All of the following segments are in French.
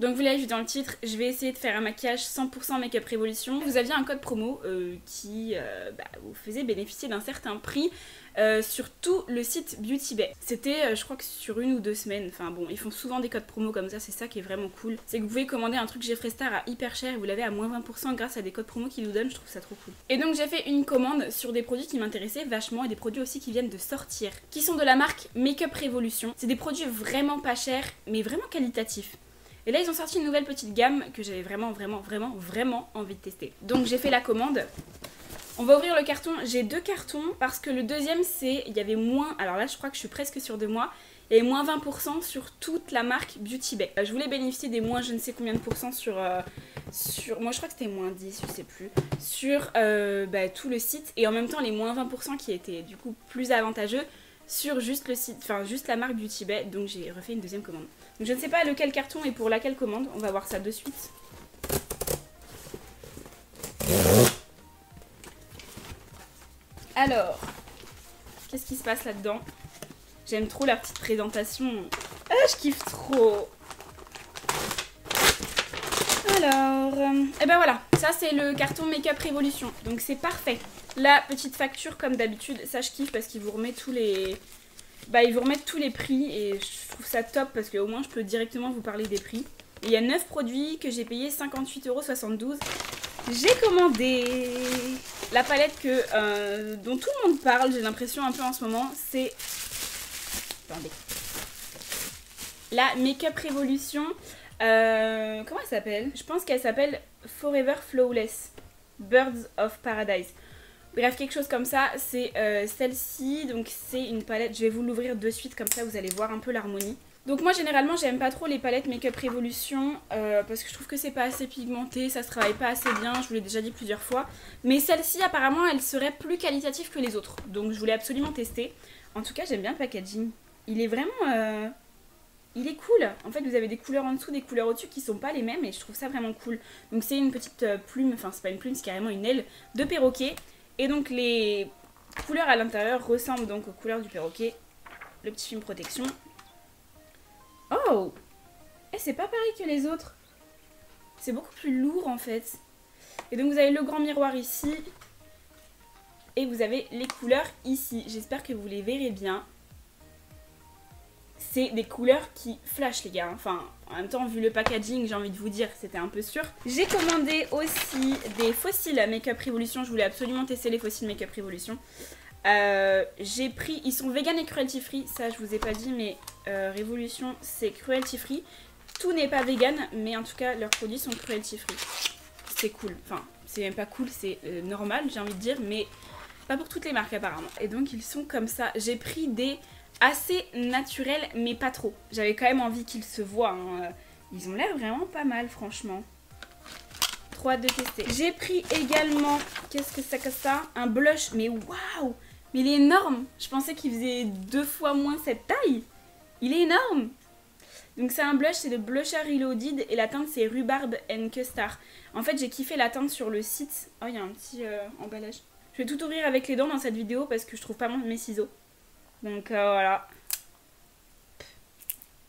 Donc vous l'avez vu dans le titre, je vais essayer de faire un maquillage 100% Make-up Révolution. Vous aviez un code promo qui vous faisait bénéficier d'un certain prix sur tout le site Beauty Bay. C'était je crois que sur 1 ou 2 semaines, enfin bon, ils font souvent des codes promo comme ça, c'est ça qui est vraiment cool. C'est que vous pouvez commander un truc Jeffree Star à hyper cher et vous l'avez à moins 20% grâce à des codes promo qu'ils nous donnent, je trouve ça trop cool. Et donc j'ai fait une commande sur des produits qui m'intéressaient vachement et des produits aussi qui viennent de sortir, qui sont de la marque Make-up Révolution. C'est des produits vraiment pas chers, mais vraiment qualitatifs. Et là ils ont sorti une nouvelle petite gamme que j'avais vraiment envie de tester. Donc j'ai fait la commande. On va ouvrir le carton, j'ai 2 cartons parce que le deuxième c'est, il y avait moins, alors là je crois que je suis presque sûre de moi, il y avait moins 20% sur toute la marque Beauty Bay. Je voulais bénéficier des moins je ne sais combien de pourcents sur moi je crois que c'était moins 10, je sais plus, sur tout le site et en même temps les moins 20% qui étaient du coup plus avantageux sur juste le site, enfin juste la marque Beauty Bay, donc j'ai refait une deuxième commande. Donc je ne sais pas lequel carton est pour laquelle commande, on va voir ça de suite. Alors, qu'est-ce qui se passe là-dedans? J'aime trop la petite présentation. Ah, je kiffe trop. Alors, et ben voilà, ça c'est le carton Make-up Révolution. Donc c'est parfait. La petite facture comme d'habitude, ça je kiffe parce qu'il vous remet tous les... ils vous remettent tous les prix et je trouve ça top parce qu'au moins je peux directement vous parler des prix. Et il y a 9 produits que j'ai payé 58,72 €. J'ai commandé la palette dont tout le monde parle, j'ai l'impression un peu en ce moment, c'est... Attendez. La Make-up Révolution, comment elle s'appelle? Je pense qu'elle s'appelle Forever Flawless, Birds of Paradise. Bref, quelque chose comme ça, c'est celle-ci, donc c'est une palette, je vais vous l'ouvrir de suite, comme ça vous allez voir un peu l'harmonie. Donc moi généralement j'aime pas trop les palettes Make-up Révolution parce que je trouve que c'est pas assez pigmenté, ça se travaille pas assez bien, je vous l'ai déjà dit plusieurs fois. Mais celle-ci apparemment elle serait plus qualitative que les autres, donc je voulais absolument tester. En tout cas j'aime bien le packaging, il est vraiment... il est cool. En fait vous avez des couleurs en dessous, des couleurs au-dessus qui sont pas les mêmes et je trouve ça vraiment cool. Donc c'est une petite plume, enfin c'est pas une plume, c'est carrément une aile de perroquet. Et donc les couleurs à l'intérieur ressemblent donc aux couleurs du perroquet. Le petit film protection. Oh! C'est pas pareil que les autres. C'est beaucoup plus lourd en fait. Et donc vous avez le grand miroir ici. Et vous avez les couleurs ici. J'espère que vous les verrez bien. C'est des couleurs qui flashent les gars. Enfin, en même temps, vu le packaging, j'ai envie de vous dire, c'était un peu sûr. J'ai commandé aussi des fossiles Make-up Révolution. Je voulais absolument tester les fossiles Make-up Révolution. J'ai pris, ils sont vegan et cruelty free, ça je vous ai pas dit, mais Révolution c'est cruelty free. Tout n'est pas vegan, mais en tout cas leurs produits sont cruelty free. C'est cool, enfin c'est même pas cool, c'est normal j'ai envie de dire, mais pas pour toutes les marques apparemment. Et donc ils sont comme ça, j'ai pris des assez naturels mais pas trop. J'avais quand même envie qu'ils se voient, hein. Ils ont l'air vraiment pas mal franchement. Trop hâte de tester. J'ai pris également, qu'est-ce que c'est que ça? Un blush, mais waouh! Mais il est énorme. Je pensais qu'il faisait 2 fois moins cette taille. Il est énorme. Donc c'est un blush, c'est le Blusher Reloaded et la teinte c'est Rhubarb and Custard. En fait j'ai kiffé la teinte sur le site. Oh il y a un petit emballage. Je vais tout ouvrir avec les dents dans cette vidéo parce que je trouve pas mes ciseaux. Donc voilà.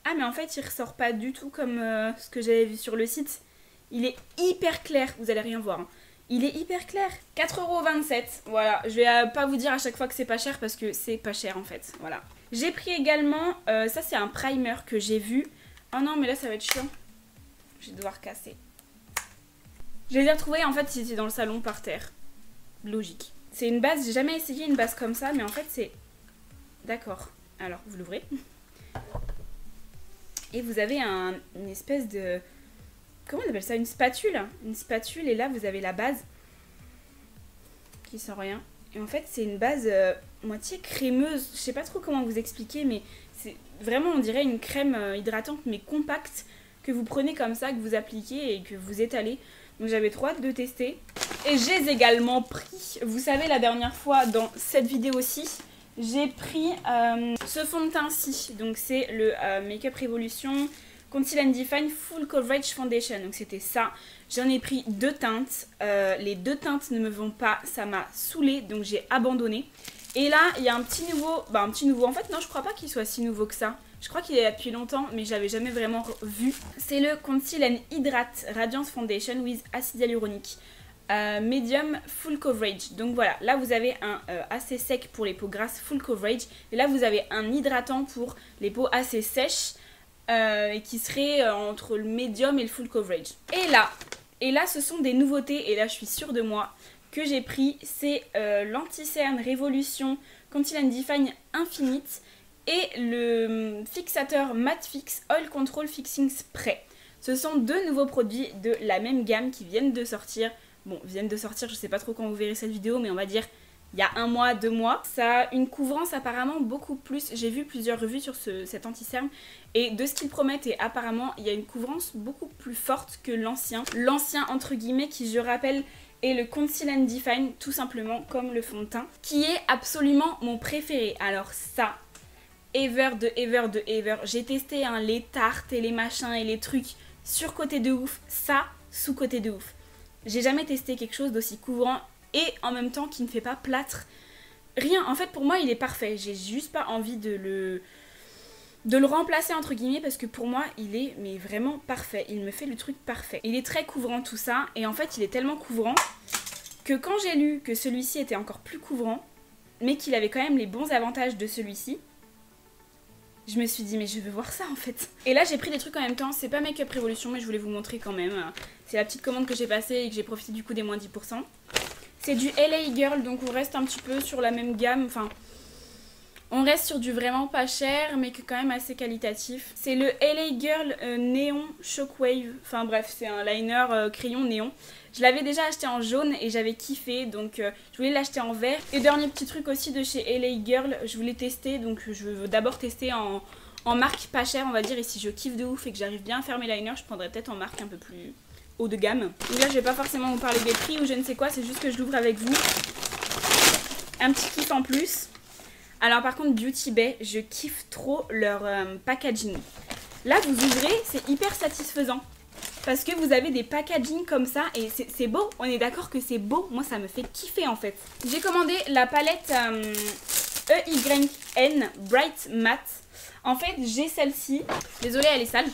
Ah mais en fait il ressort pas du tout comme ce que j'avais vu sur le site. Il est hyper clair, vous allez rien voir. Hein. Il est hyper clair. 4,27 €. Voilà, je vais pas vous dire à chaque fois que c'est pas cher parce que c'est pas cher en fait. Voilà. J'ai pris également, ça c'est un primer que j'ai vu. Oh non mais là ça va être chiant. Je vais devoir casser. Je les ai retrouvés en fait, ils étaient dans le salon par terre. Logique. C'est une base, j'ai jamais essayé une base comme ça mais en fait c'est... D'accord. Alors vous l'ouvrez. Et vous avez une espèce de... Comment on appelle ça? Une spatule. Une spatule et là vous avez la base qui sent rien. Et en fait c'est une base moitié crémeuse. Je sais pas trop comment vous expliquer mais c'est vraiment on dirait une crème hydratante mais compacte que vous prenez comme ça, que vous appliquez et que vous étalez. Donc j'avais trop hâte de tester. Et j'ai également pris, vous savez la dernière fois dans cette vidéo aussi, j'ai pris ce fond de teint-ci. Donc c'est le Make-up Révolution Conceal and Define Full Coverage Foundation. Donc c'était ça. J'en ai pris 2 teintes. Les 2 teintes ne me vont pas. Ça m'a saoulée. Donc j'ai abandonné. Et là, il y a un petit nouveau. En fait, non, je crois pas qu'il soit si nouveau que ça. Je crois qu'il est là depuis longtemps, mais je l'avais jamais vraiment vu. C'est le Conceal and Hydrate Radiance Foundation with Acid Hyaluronic. Medium full coverage. Donc voilà, là vous avez un assez sec pour les peaux grasses full coverage. Et là vous avez un hydratant pour les peaux assez sèches. Et qui serait entre le medium et le full coverage. Et là ce sont des nouveautés, et là je suis sûre de moi, que j'ai pris. C'est l'Anti-Cerne Révolution Conceal and Define Infinite et le fixateur Matte Fix Oil Control Fixing Spray. Ce sont deux nouveaux produits de la même gamme qui viennent de sortir. Bon, viennent de sortir, je sais pas trop quand vous verrez cette vidéo, mais on va dire il y a 1 mois, 2 mois. Ça a une couvrance apparemment beaucoup plus. J'ai vu plusieurs revues sur cet anti-cerne et de ce qu'ils promettent, et apparemment il y a une couvrance beaucoup plus forte que l'ancien. L'ancien entre guillemets qui, je rappelle, est le Conceal and Define, tout simplement comme le fond de teint, qui est absolument mon préféré. Alors ça, ever de ever. J'ai testé les tartes et les machins et les trucs surcotés de ouf, ça sous-côté de ouf. J'ai jamais testé quelque chose d'aussi couvrant et en même temps qui ne fait pas plâtre. Rien, en fait pour moi il est parfait. J'ai juste pas envie de le remplacer entre guillemets parce que pour moi il est mais vraiment parfait. Il me fait le truc parfait. Il est très couvrant tout ça, et en fait il est tellement couvrant que quand j'ai lu que celui-ci était encore plus couvrant mais qu'il avait quand même les bons avantages de celui-ci, je me suis dit mais je veux voir ça en fait. Et là j'ai pris des trucs en même temps, c'est pas Make-up Révolution mais je voulais vous montrer quand même. C'est la petite commande que j'ai passée et que j'ai profité du coup des moins 10%. C'est du LA Girl, donc on reste un petit peu sur la même gamme, enfin on reste sur du vraiment pas cher mais que quand même assez qualitatif. C'est le LA Girl Néon Shockwave, enfin bref c'est un liner crayon néon. Je l'avais déjà acheté en jaune et j'avais kiffé, donc je voulais l'acheter en vert. Et dernier petit truc aussi de chez LA Girl, je voulais tester, donc je veux d'abord tester en marque pas chère on va dire, et si je kiffe de ouf et que j'arrive bien à faire mes liners, je prendrai peut-être en marque un peu plus haut de gamme. Donc là je vais pas forcément vous parler des prix ou je ne sais quoi, c'est juste que je l'ouvre avec vous. Un petit kiff en plus. Alors par contre Beauty Bay, je kiffe trop leur packaging. Là vous ouvrez, c'est hyper satisfaisant. Parce que vous avez des packaging comme ça et c'est beau, on est d'accord que c'est beau, moi ça me fait kiffer en fait. J'ai commandé la palette EYN Bright Matte. En fait j'ai celle-ci, désolée elle est sale,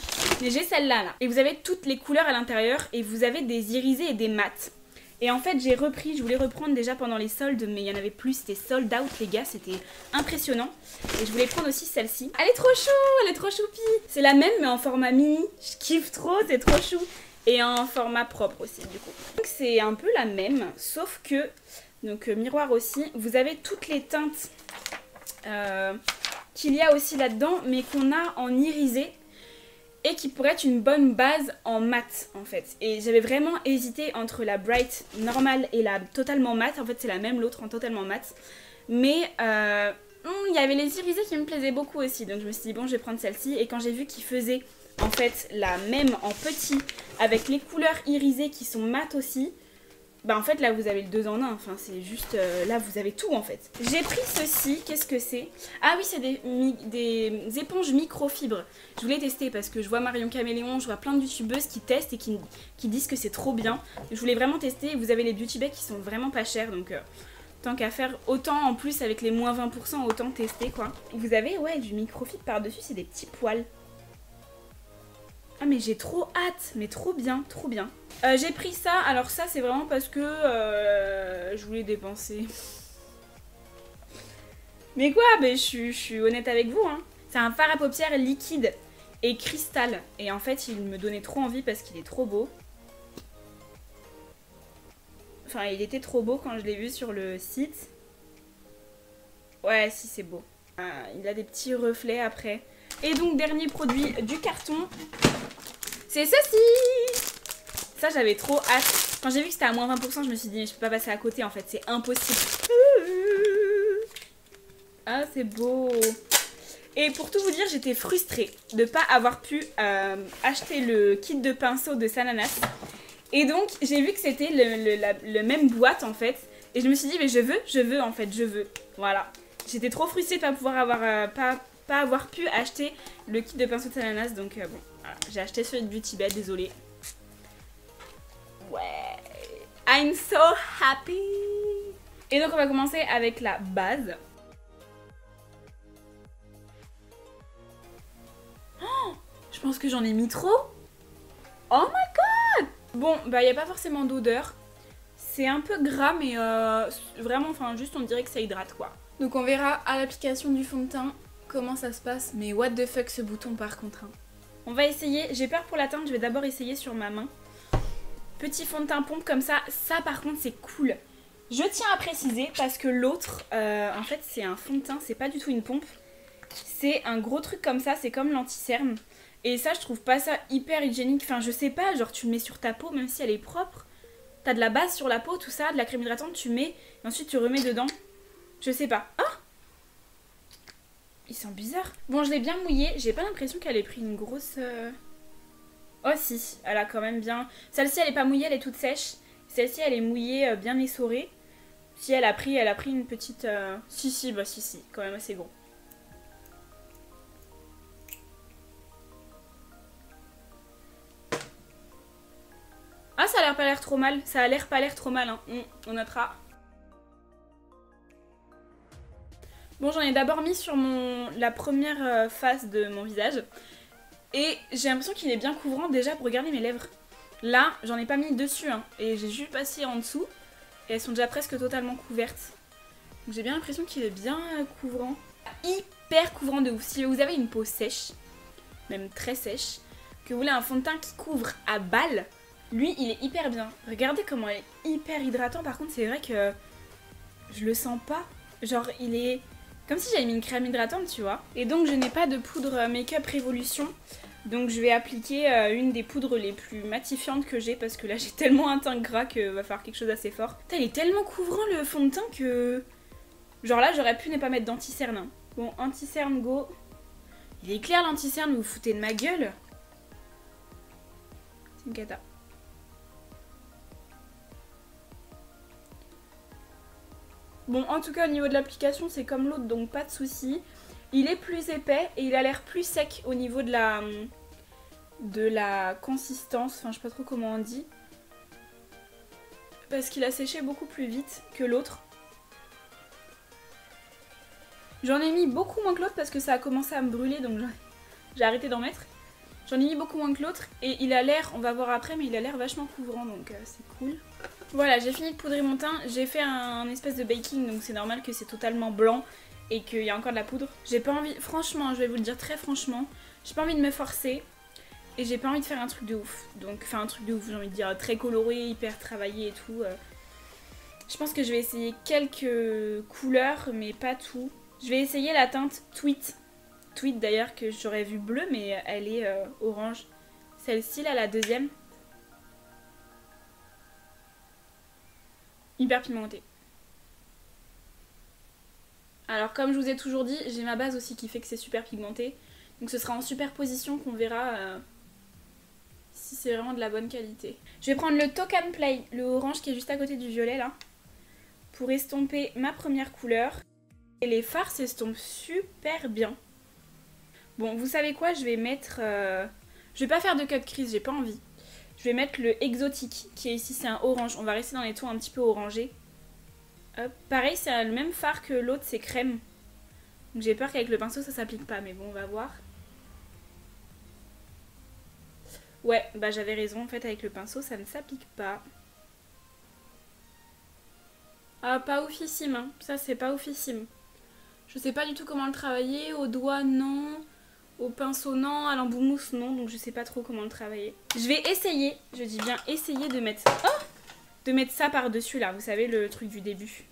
mais j'ai celle-là là. Et vous avez toutes les couleurs à l'intérieur et vous avez des irisés et des mattes. Et en fait j'ai repris, je voulais reprendre déjà pendant les soldes mais il y en avait plus, c'était sold out les gars, c'était impressionnant. Et je voulais prendre aussi celle-ci. Elle est trop chou, elle est trop choupie. C'est la même mais en format mini, je kiffe trop, c'est trop chou. Et en format propre aussi du coup. Donc c'est un peu la même, sauf que, donc miroir aussi, vous avez toutes les teintes qu'il y a aussi là-dedans mais qu'on a en irisé. Et qui pourrait être une bonne base en mat en fait. Et j'avais vraiment hésité entre la bright normale et la totalement mat. En fait c'est la même, l'autre en totalement mat. Mais il y avait les irisés qui me plaisaient beaucoup aussi. Donc je me suis dit bon je vais prendre celle-ci. Et quand j'ai vu qu'ils faisaient en fait la même en petit avec les couleurs irisées qui sont mat aussi, bah en fait là vous avez le 2 en 1, enfin c'est juste, là vous avez tout en fait. J'ai pris ceci, qu'est-ce que c'est? Ah oui c'est des éponges microfibres. Je voulais tester parce que je vois Marion Caméléon, je vois plein de youtubeuses qui testent et qui disent que c'est trop bien. Je voulais vraiment tester, vous avez les Beauty Bay qui sont vraiment pas chers donc tant qu'à faire, autant en plus avec les moins 20% autant tester quoi. Vous avez ouais du microfibre par dessus, c'est des petits poils. Ah mais j'ai trop hâte, mais trop bien, trop bien. J'ai pris ça, alors ça c'est vraiment parce que je voulais dépenser. Mais quoi, mais je suis honnête avec vous hein. C'est un fard à paupières liquide et cristal. Et en fait il me donnait trop envie parce qu'il est trop beau. Enfin il était trop beau quand je l'ai vu sur le site. Ouais si c'est beau. Il a des petits reflets après. Et donc dernier produit du carton, c'est ceci. Ça j'avais trop hâte. Quand j'ai vu que c'était à moins 20%, je me suis dit mais je peux pas passer à côté en fait, c'est impossible. Ah c'est beau. Et pour tout vous dire, j'étais frustrée de pas avoir pu acheter le kit de pinceau de Sananas. Et donc j'ai vu que c'était le même boîte en fait. Et je me suis dit mais je veux en fait, je veux. Voilà. J'étais trop frustrée de pas pouvoir avoir pas avoir pu acheter le kit de pinceau de Sananas. Donc bon, voilà. J'ai acheté celui de Beauty Bay, désolée. Ouais. I'm so happy. Et donc on va commencer avec la base. pense que j'en ai mis trop. Oh my god. Bon, bah il n'y a pas forcément d'odeur. C'est un peu gras, mais vraiment, enfin juste on dirait que ça hydrate quoi. Donc on verra à l'application du fond de teint comment ça se passe. Mais what the fuck ce bouton par contre. Hein. On va essayer, j'ai peur pour la teinte, je vais d'abord essayer sur ma main. Petit fond de teint pompe comme ça, ça par contre c'est cool. Je tiens à préciser parce que l'autre, en fait c'est un fond de teint, c'est pas du tout une pompe. C'est un gros truc comme ça, c'est comme l'anti-cerne. Et ça je trouve pas ça hyper hygiénique, enfin je sais pas, genre tu le mets sur ta peau même si elle est propre. T'as de la base sur la peau, tout ça, de la crème hydratante, tu mets, et ensuite tu remets dedans. Je sais pas. Ah! Il sent bizarre. Bon, je l'ai bien mouillé, j'ai pas l'impression qu'elle ait pris une grosse... Oh si, elle a quand même bien... Celle-ci elle est pas mouillée, elle est toute sèche. Celle-ci elle est mouillée, bien essorée. Si elle a pris une petite... Si, bah si, quand même assez gros. Ah, ça a l'air pas l'air trop mal. Ça a l'air pas l'air trop mal, hein. On notera. Bon, j'en ai d'abord mis sur la première face de mon visage. Et j'ai l'impression qu'il est bien couvrant déjà pour regarder mes lèvres. Là, j'en ai pas mis dessus, hein. Et j'ai juste passé en dessous. Et elles sont déjà presque totalement couvertes. Donc j'ai bien l'impression qu'il est bien couvrant. Hyper couvrant de ouf. Si vous avez une peau sèche, même très sèche, que vous voulez un fond de teint qui couvre à balle, lui il est hyper bien. Regardez comment il est hyper hydratant. Par contre c'est vrai que je le sens pas. Genre il est comme si j'avais mis une crème hydratante, tu vois. Et donc je n'ai pas de poudre Make-up Révolution. Donc je vais appliquer une des poudres les plus matifiantes que j'ai. Parce que là j'ai tellement un teint gras que va falloir quelque chose d'assez fort. Putain, il est tellement couvrant le fond de teint que... Genre là j'aurais pu ne pas mettre d'anti-cerne. Hein. Bon, anti-cerne go. Il est clair l'anti-cerne, vous vous foutez de ma gueule. C'est une cata. Bon, en tout cas, au niveau de l'application, c'est comme l'autre, donc pas de soucis. Il est plus épais et il a l'air plus sec au niveau de la consistance. Enfin, je sais pas trop comment on dit. Parce qu'il a séché beaucoup plus vite que l'autre. J'en ai mis beaucoup moins que l'autre parce que ça a commencé à me brûler, donc j'ai arrêté d'en mettre. J'en ai mis beaucoup moins que l'autre et il a l'air, on va voir après, mais il a l'air vachement couvrant, donc c'est cool. Voilà, j'ai fini de poudrer mon teint. J'ai fait un espèce de baking, donc c'est normal que c'est totalement blanc et qu'il y a encore de la poudre. J'ai pas envie, franchement, je vais vous le dire très franchement, j'ai pas envie de me forcer et j'ai pas envie de faire un truc de ouf. Donc, enfin un truc de ouf, j'ai envie de dire très coloré, hyper travaillé et tout. Je pense que je vais essayer quelques couleurs, mais pas tout. Je vais essayer la teinte Tweet. Tweet d'ailleurs que j'aurais vu bleu, mais elle est orange. Celle-ci là, la deuxième. Hyper pimentée. Alors comme je vous ai toujours dit, j'ai ma base aussi qui fait que c'est super pigmenté. Donc ce sera en superposition qu'on verra si c'est vraiment de la bonne qualité. Je vais prendre le Talk and Play, le orange qui est juste à côté du violet là, pour estomper ma première couleur. Et les fards s'estompent super bien. Bon, vous savez quoi, je vais mettre... Je vais pas faire de cut crease, j'ai pas envie. Je vais mettre le exotique, qui est ici, c'est un orange. On va rester dans les tons un petit peu orangés. Hop. Pareil, c'est le même fard que l'autre, c'est crème. Donc j'ai peur qu'avec le pinceau, ça s'applique pas, mais bon, on va voir. Ouais, bah j'avais raison, en fait, avec le pinceau, ça ne s'applique pas. Ah, pas oufissime, hein. Ça, c'est pas oufissime. Je sais pas du tout comment le travailler. Au doigt, non. Au pinceau, non. À l'embout-mousse, non. Donc je sais pas trop comment le travailler. Je vais essayer, je dis bien essayer de mettre... Oh, de mettre ça par-dessus, là. Vous savez, le truc du début.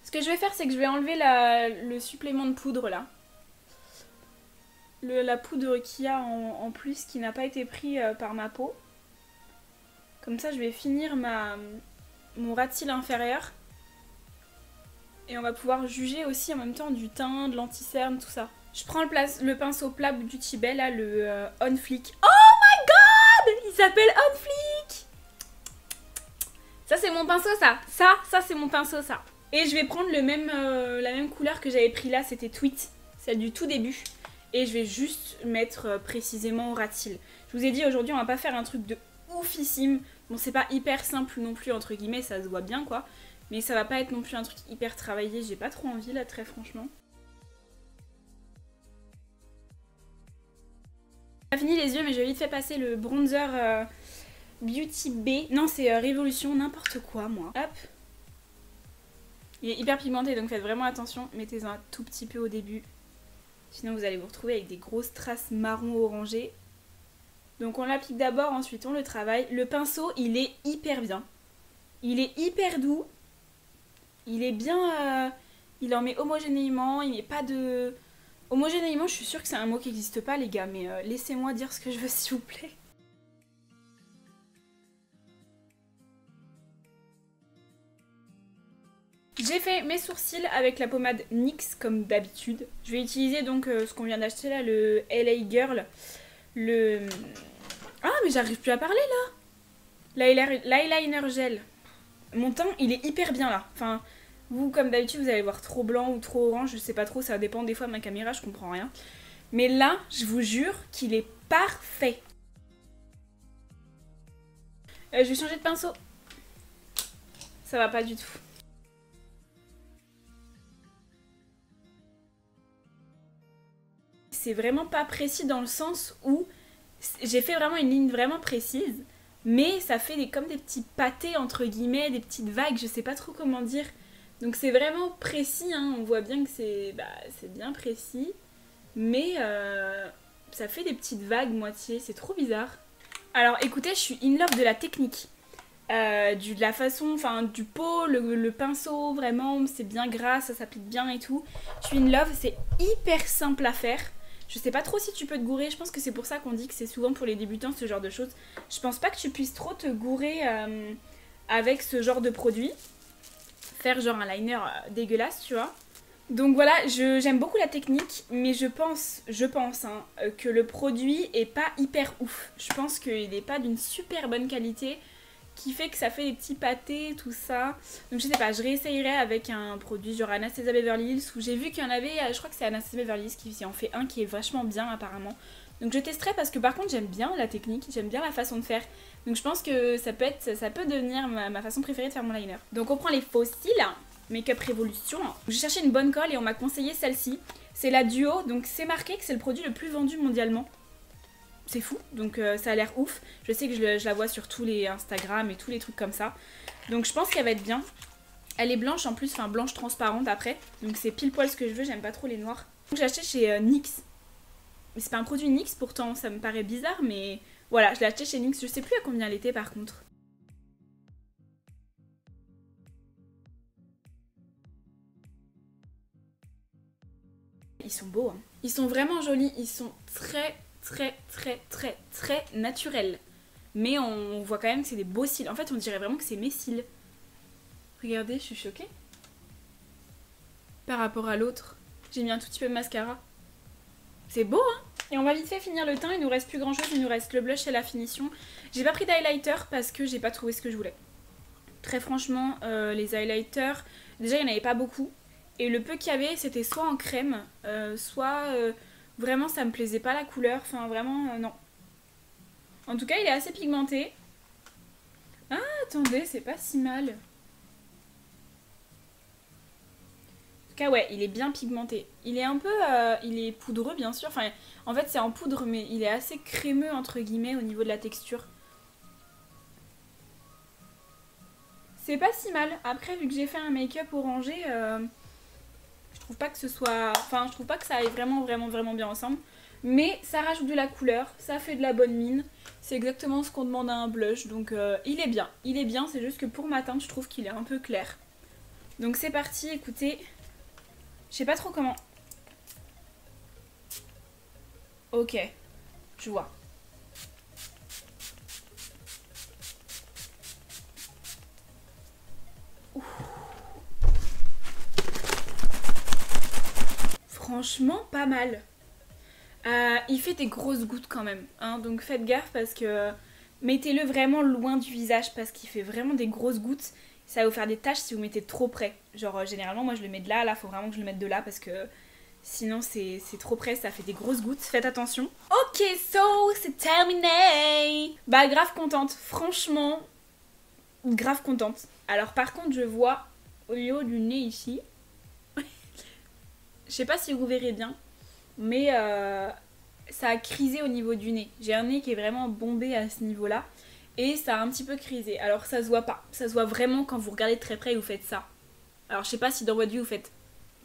Ce que je vais faire, c'est que je vais enlever le supplément de poudre, là. La poudre qu'il y a en plus, qui n'a pas été pris par ma peau. Comme ça, je vais finir mon ras de cils inférieur. Et on va pouvoir juger aussi en même temps du teint, de l'anti-cerne, tout ça. Je prends le pinceau plat Beauty Bay, là, le On Fleek. Oh my god! Il s'appelle On Fleek! Ça, c'est mon pinceau, ça. Ça, c'est mon pinceau, ça. Et je vais prendre la même couleur que j'avais pris là, c'était Tweet. Celle du tout début. Et je vais juste mettre précisément au ras de cils. Je vous ai dit, aujourd'hui, on va pas faire un truc de oufissime. Bon, c'est pas hyper simple non plus, entre guillemets, ça se voit bien, quoi. Mais ça va pas être non plus un truc hyper travaillé, j'ai pas trop envie là, très franchement. J'ai fini les yeux, mais je vais vite fait passer le bronzer Beauty Bay. Non, c'est Révolution, n'importe quoi moi. Hop. Il est hyper pigmenté, donc faites vraiment attention. Mettez-en un tout petit peu au début. Sinon vous allez vous retrouver avec des grosses traces marron orangé. Donc on l'applique d'abord, ensuite on le travaille. Le pinceau, il est hyper bien. Il est hyper doux. Il est bien... il en met homogénément, il met pas de... Homogénément, je suis sûre que c'est un mot qui n'existe pas les gars, mais laissez-moi dire ce que je veux s'il vous plaît. J'ai fait mes sourcils avec la pommade NYX comme d'habitude. Je vais utiliser donc ce qu'on vient d'acheter là, le LA Girl. Le... Ah mais j'arrive plus à parler là. L'eyeliner gel. Mon teint il est hyper bien là. Enfin, vous comme d'habitude vous allez voir trop blanc ou trop orange, je sais pas trop, ça dépend des fois de ma caméra, je comprends rien. Mais là, je vous jure qu'il est parfait. Je vais changer de pinceau. Ça va pas du tout. C'est vraiment pas précis dans le sens où j'ai fait vraiment une ligne vraiment précise, mais ça fait comme des petits pâtés entre guillemets, des petites vagues, je sais pas trop comment dire. Donc c'est vraiment précis, hein. On voit bien que c'est bien précis, mais ça fait des petites vagues moitié, c'est trop bizarre. Alors écoutez, je suis in love de la technique. De la façon, enfin du pot, le pinceau, vraiment c'est bien gras, ça s'applique bien et tout. Je suis in love, c'est hyper simple à faire. Je sais pas trop si tu peux te gourer, je pense que c'est pour ça qu'on dit que c'est souvent pour les débutants ce genre de choses. Je pense pas que tu puisses trop te gourer avec ce genre de produit. Faire genre un liner dégueulasse, tu vois. Donc voilà, j'aime beaucoup la technique, mais je pense hein, que le produit est pas hyper ouf. Je pense qu'il est pas d'une super bonne qualité, qui fait que ça fait des petits pâtés, tout ça. Donc je sais pas, je réessayerai avec un produit genre Anastasia Beverly Hills, où j'ai vu qu'il y en avait, je crois que c'est Anastasia Beverly Hills qui en fait un qui est vachement bien apparemment. Donc je testerai parce que par contre j'aime bien la technique, j'aime bien la façon de faire. Donc je pense que ça peut devenir ma façon préférée de faire mon liner. Donc on prend les faux cils, Make-up Révolution. J'ai cherché une bonne colle et on m'a conseillé celle-ci. C'est la Duo, donc c'est marqué que c'est le produit le plus vendu mondialement. C'est fou, donc ça a l'air ouf. Je sais que je la vois sur tous les Instagram et tous les trucs comme ça. Donc je pense qu'elle va être bien. Elle est blanche en plus, enfin blanche transparente après. Donc c'est pile poil ce que je veux, j'aime pas trop les noirs. Donc j'ai acheté chez NYX. Mais c'est pas un produit NYX pourtant, ça me paraît bizarre, mais voilà, je l'ai acheté chez NYX. Je sais plus à combien elle était par contre. Ils sont beaux, hein. Ils sont vraiment jolis, ils sont très naturel. Mais on voit quand même que c'est des beaux cils. En fait, on dirait vraiment que c'est mes cils. Regardez, je suis choquée. Par rapport à l'autre, j'ai mis un tout petit peu de mascara. C'est beau, hein. Et on va vite fait finir le teint, il nous reste plus grand chose, il nous reste le blush et la finition. J'ai pas pris d'highlighter parce que j'ai pas trouvé ce que je voulais. Très franchement, les highlighters, déjà il n'y en avait pas beaucoup. Et le peu qu'il y avait, c'était soit en crème, soit... vraiment ça me plaisait pas la couleur, enfin vraiment non. En tout cas il est assez pigmenté. Ah attendez, c'est pas si mal. En tout cas ouais, il est bien pigmenté. Il est un peu, il est poudreux bien sûr, enfin en fait c'est en poudre mais il est assez crémeux entre guillemets au niveau de la texture. C'est pas si mal. Après vu que j'ai fait un make-up orangé, je trouve pas que ce soit... Enfin, je trouve pas que ça aille vraiment bien ensemble. Mais ça rajoute de la couleur, ça fait de la bonne mine. C'est exactement ce qu'on demande à un blush. Donc il est bien. Il est bien, c'est juste que pour ma teinte, je trouve qu'il est un peu clair. Donc c'est parti, écoutez. Je sais pas trop comment... Ok, je vois. Franchement, pas mal. Il fait des grosses gouttes quand même, hein, donc faites gaffe parce que mettez-le vraiment loin du visage parce qu'il fait vraiment des grosses gouttes. Ça va vous faire des taches si vous mettez trop près. Genre généralement moi je le mets de là, faut vraiment que je le mette de là parce que sinon c'est trop près, ça fait des grosses gouttes, faites attention. Ok, so c'est terminé. Bah grave contente, franchement grave contente. Alors par contre je vois au niveau du nez ici. Je sais pas si vous verrez bien, mais ça a crisé au niveau du nez. J'ai un nez qui est vraiment bombé à ce niveau-là. Et ça a un petit peu crisé. Alors ça se voit pas. Ça se voit vraiment quand vous regardez de très près et vous faites ça. Alors je sais pas si dans votre vie vous faites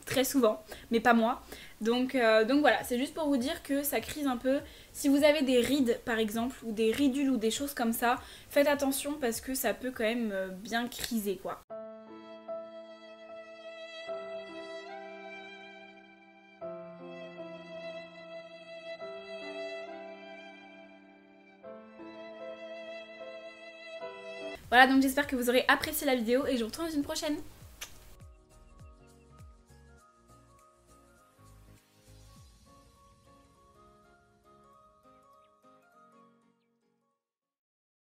très souvent, mais pas moi. Donc voilà, c'est juste pour vous dire que ça crise un peu. Si vous avez des rides par exemple, ou des ridules ou des choses comme ça, faites attention parce que ça peut quand même bien criser quoi. Voilà, donc j'espère que vous aurez apprécié la vidéo et je vous retrouve dans une prochaine.